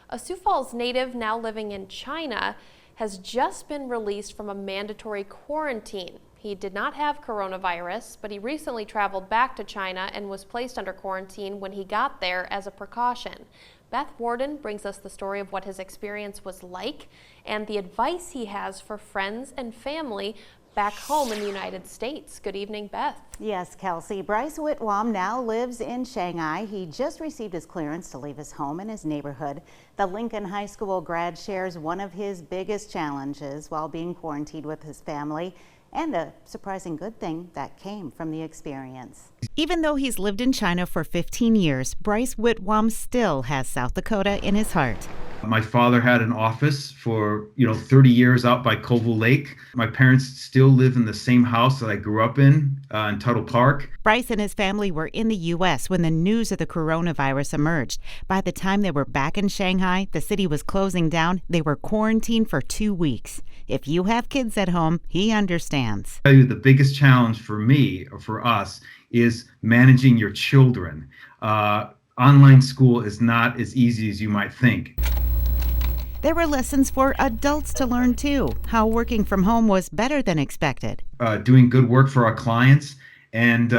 A Sioux Falls native now living in China has just been released from a mandatory quarantine. He did not have coronavirus, but he recently traveled back to China and was placed under quarantine when he got there as a precaution. Beth Warden brings us the story of what his experience was like and the advice he has for friends and family back home in the United States. Good evening, Beth. Yes, Kelsey. Bryce Whitwam now lives in Shanghai. He just received his clearance to leave his home in his neighborhood. The Lincoln High School grad shares one of his biggest challenges while being quarantined with his family, and a surprising good thing that came from the experience. Even though he's lived in China for 15 years, Bryce Whitwam still has South Dakota in his heart. My father had an office for 30 years out by Colville Lake. My parents still live in the same house that I grew up in Tuttle Park. Bryce and his family were in the U.S. when the news of the coronavirus emerged. By the time they were back in Shanghai, the city was closing down. They were quarantined for 2 weeks. If you have kids at home, he understands. I tell you, the biggest challenge for me, or for us, is managing your children. Online school is not as easy as you might think. There were lessons for adults to learn too, how working from home was better than expected. Doing good work for our clients, and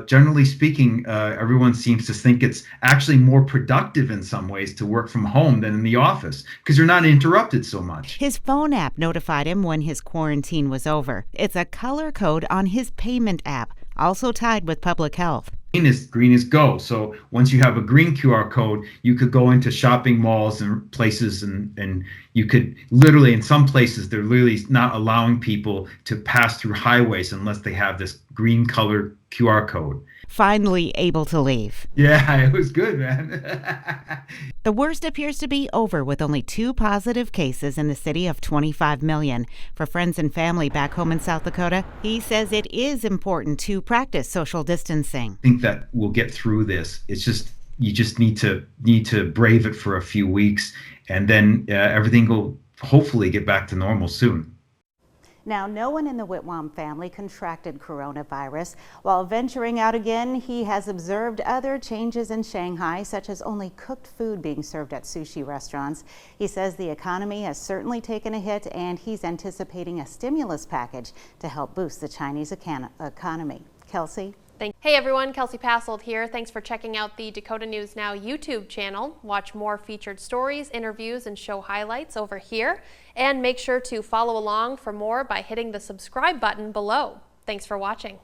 generally speaking, everyone seems to think it's actually more productive in some ways to work from home than in the office because you're not interrupted so much. His phone app notified him when his quarantine was over. It's a color code on his payment app, also tied with public health. Green is go. So once you have a green QR code, you could go into shopping malls and places, and you could literally, in some places, they're literally not allowing people to pass through highways unless they have this green color QR code. Finally able to leave. Yeah, it was good, man. The worst appears to be over with only 2 positive cases in the city of 25 million. For friends and family back home in South Dakota, he says it is important to practice social distancing. I think that we'll get through this. It's just, you just need to brave it for a few weeks, and then everything will hopefully get back to normal soon. Now, no one in the Whitwam family contracted coronavirus. While venturing out again, he has observed other changes in Shanghai, such as only cooked food being served at sushi restaurants. He says the economy has certainly taken a hit, and he's anticipating a stimulus package to help boost the Chinese economy. Kelsey? Hey everyone, Kelsey Passold here. Thanks for checking out the Dakota News Now YouTube channel. Watch more featured stories, interviews, and show highlights over here. And make sure to follow along for more by hitting the subscribe button below. Thanks for watching.